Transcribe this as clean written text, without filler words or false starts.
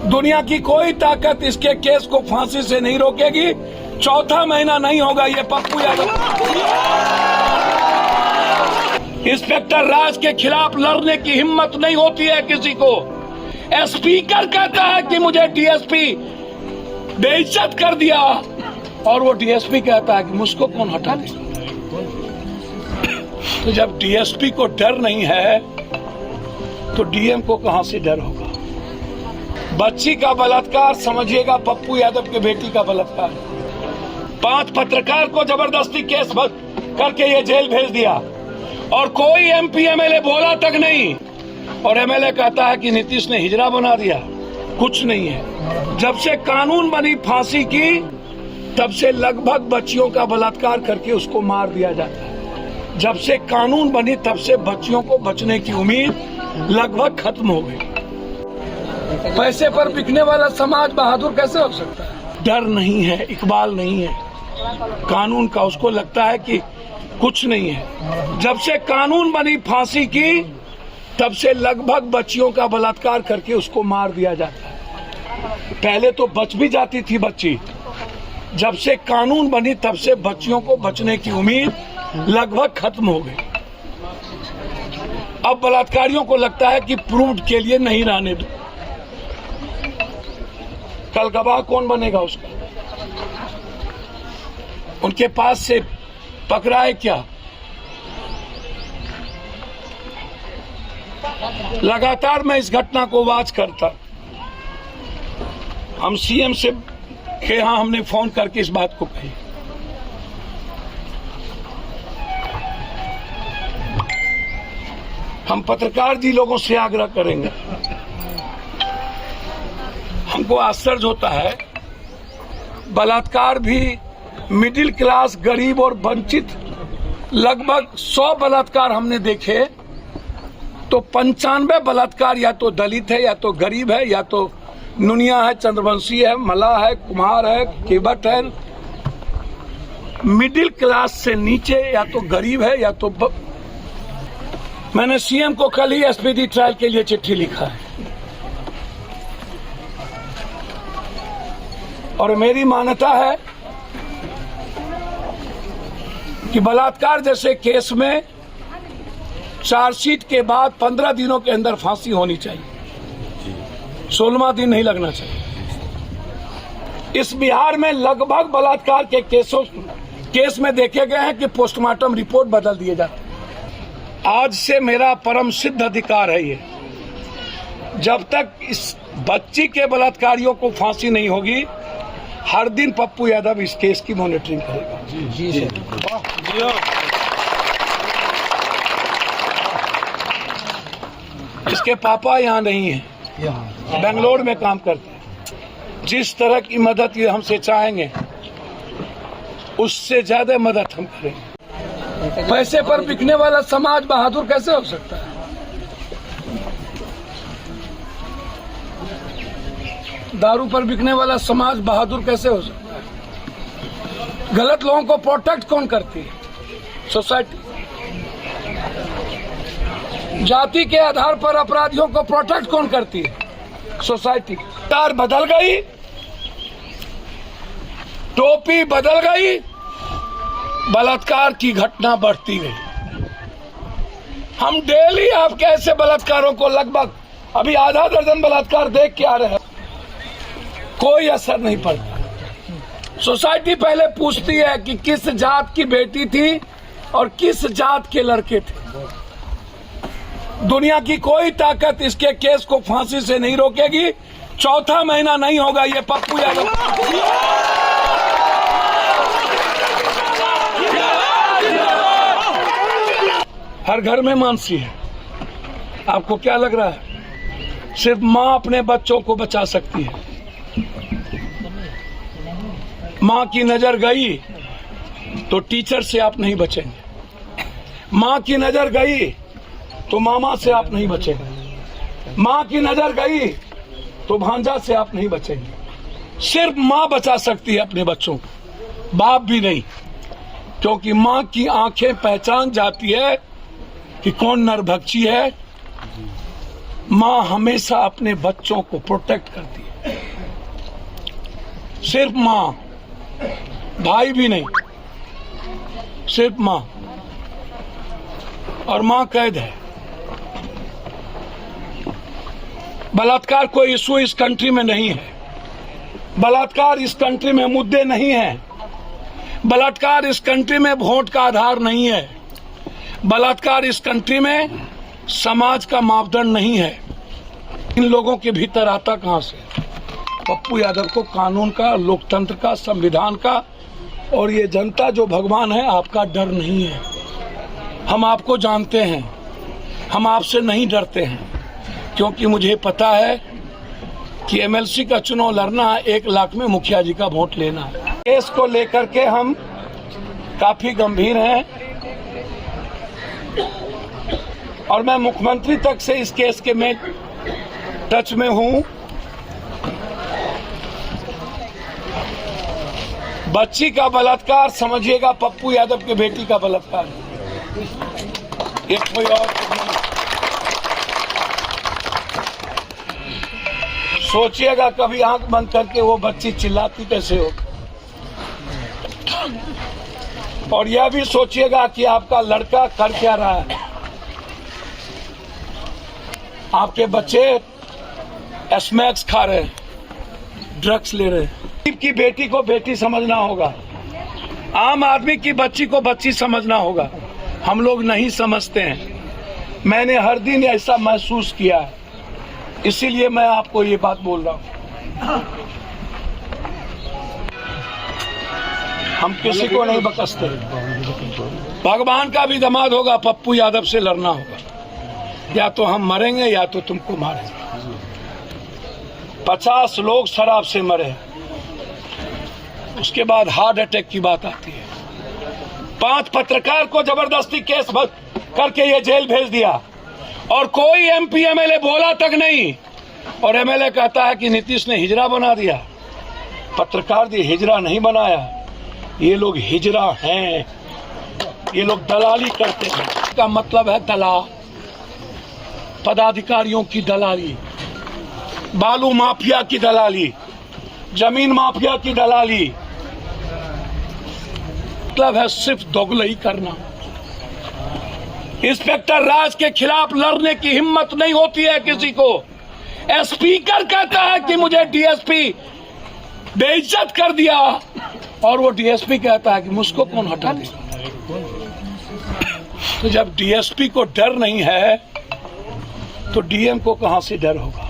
दुनिया की कोई ताकत इसके केस को फांसी से नहीं रोकेगी। चौथा महीना नहीं होगा ये पप्पू यादव इंस्पेक्टर राज के खिलाफ लड़ने की हिम्मत नहीं होती है किसी को। स्पीकर कहता है कि मुझे डीएसपी बेइज्जत कर दिया और वो डीएसपी कहता है कि मुझको कौन हटा दे। तो जब डीएसपी को डर नहीं है तो डीएम को कहां से डर होगा। बच्ची का बलात्कार समझिएगा पप्पू यादव की बेटी का बलात्कार। 5 पत्रकार को जबरदस्ती केस करके ये जेल भेज दिया और कोई एमपी एमएलए बोला तक नहीं। और एमएलए कहता है कि नीतीश ने हिजड़ा बना दिया। कुछ नहीं है। जब से कानून बनी फांसी की तब से लगभग बच्चियों का बलात्कार करके उसको मार दिया जाता है। जब से कानून बनी तब से बच्चियों को बचने की उम्मीद लगभग खत्म हो गई। पैसे पर बिकने वाला समाज बहादुर कैसे हो सकता है। डर नहीं है, इकबाल नहीं है कानून का। उसको लगता है कि कुछ नहीं है। जब से कानून बनी फांसी की तब से लगभग बच्चियों का बलात्कार करके उसको मार दिया जाता है। पहले तो बच भी जाती थी बच्ची। जब से कानून बनी तब से बच्चियों को बचने की उम्मीद लगभग खत्म हो गई। अब बलात्कारियों को लगता है कि प्रूव्ड के लिए नहीं रहने दो। कल गवाह कौन बनेगा उसका। उनके पास से पकड़ा है क्या। लगातार मैं इस घटना को वॉच करता। हम सीएम से के यहाँ हमने फोन करके इस बात को कही। हम पत्रकार जी लोगों से आग्रह करेंगे। हमको आश्चर्य होता है बलात्कार भी मिडिल क्लास गरीब और वंचित लगभग 100 बलात्कार हमने देखे तो 95 बलात्कार या तो दलित है या तो गरीब है या तो नुनिया है, चंद्रवंशी है, मल्लाह है, कुम्हार है, केवट है। मिडिल क्लास से नीचे या तो गरीब है या तो मैंने सीएम को कल ही एसपीडी ट्रायल के लिए चिट्ठी लिखा है और मेरी मान्यता है कि बलात्कार जैसे केस में चार्जशीट के बाद 15 दिनों के अंदर फांसी होनी चाहिए। 16वां दिन नहीं लगना चाहिए। इस बिहार में लगभग बलात्कार के केस में देखे गए हैं कि पोस्टमार्टम रिपोर्ट बदल दिए जाते हैं। आज से मेरा परम सिद्ध अधिकार है ये। जब तक इस बच्ची के बलात्कारियों को फांसी नहीं होगी हर दिन पप्पू यादव इस केस की मॉनिटरिंग करेगा। जी सर। इसके पापा यहाँ नहीं है, बेंगलोर में काम करते हैं। जिस तरह की मदद ये हमसे चाहेंगे उससे ज्यादा मदद हम करेंगे। पैसे पर बिकने वाला समाज बहादुर कैसे हो सकता है। दारू पर बिकने वाला समाज बहादुर कैसे हो सकता है। गलत लोगों को प्रोटेक्ट कौन करती है। सोसाइटी। जाति के आधार पर अपराधियों को प्रोटेक्ट कौन करती है। सोसाइटी। तार बदल गई, टोपी बदल गई, बलात्कार की घटना बढ़ती गई। हम डेली आपके ऐसे बलात्कारों को लगभग अभी आधा दर्जन बलात्कार देख के आ रहे हैं, कोई असर नहीं पड़ता। सोसाइटी पहले पूछती है कि किस जात की बेटी थी और किस जात के लड़के थे। दुनिया की कोई ताकत इसके केस को फांसी से नहीं रोकेगी। चौथा महीना नहीं होगा ये पप्पू यादव। हर घर में मानसी है। आपको क्या लग रहा है सिर्फ माँ अपने बच्चों को बचा सकती है। माँ की नजर गई तो टीचर से आप नहीं बचेंगे। माँ की नजर गई तो मामा से आप नहीं बचेंगे। माँ की नजर गई तो भांजा से आप नहीं बचेंगे। सिर्फ माँ बचा सकती है अपने बच्चों को, बाप भी नहीं। क्योंकि माँ की आंखें पहचान जाती है कि कौन नरभक्षी है माँ हमेशा अपने बच्चों को प्रोटेक्ट करती है, सिर्फ माँ, भाई भी नहीं, सिर्फ माँ। और माँ कैद है। बलात्कार कोई इशू इस कंट्री में नहीं है। बलात्कार इस कंट्री में मुद्दे नहीं है। बलात्कार इस कंट्री में वोट का आधार नहीं है। बलात्कार इस कंट्री में समाज का मापदंड नहीं है। इन लोगों के भीतर आता कहां से? पप्पू यादव को कानून का, लोकतंत्र का, संविधान का और ये जनता जो भगवान है आपका डर नहीं है। हम आपको जानते हैं, हम आपसे नहीं डरते हैं, क्योंकि मुझे पता है कि एमएलसी का चुनाव लड़ना 1 लाख में मुखिया जी का वोट लेना है। केस को लेकर के हम काफी गंभीर हैं और मैं मुख्यमंत्री तक से इस केस के में टच में हूं। बच्ची का बलात्कार समझिएगा पप्पू यादव के बेटी का बलात्कार, ये कोई और नहीं। सोचिएगा कभी आंख बंद करके वो बच्ची चिल्लाती कैसे हो, और यह भी सोचिएगा कि आपका लड़का कर क्या रहा है। आपके बच्चे स्मैक्स खा रहे हैं, ड्रग्स ले रहे हैं। की बेटी को बेटी समझना होगा, आम आदमी की बच्ची को बच्ची समझना होगा। हम लोग नहीं समझते हैं। मैंने हर दिन ऐसा महसूस किया है, इसीलिए मैं आपको ये बात बोल रहा हूं। हम किसी को नहीं बकसते। भगवान का भी दामाद होगा, पप्पू यादव से लड़ना होगा। या तो हम मरेंगे या तो तुमको मारेंगे। 50 लोग शराब से मरे, उसके बाद हार्ट अटैक की बात आती है। 5 पत्रकार को जबरदस्ती केस करके ये जेल भेज दिया और कोई एमपी एमएलए बोला तक नहीं। और एमएलए कहता है कि नीतीश ने हिजरा बना दिया। पत्रकार जी हिजरा नहीं बनाया, ये लोग हिजरा हैं, ये लोग दलाली करते हैं। इसका मतलब है दलाल, पदाधिकारियों की दलाली, बालू माफिया की दलाली, जमीन माफिया की दलाली। मतलब है सिर्फ दोगलई करना। इंस्पेक्टर राज के खिलाफ लड़ने की हिम्मत नहीं होती है किसी को। स्पीकर कहता है कि मुझे डीएसपी बेइज्जत कर दिया, और वो डीएसपी कहता है कि मुझको कौन हटा दे। तो जब डीएसपी को डर नहीं है तो डीएम को कहां से डर होगा?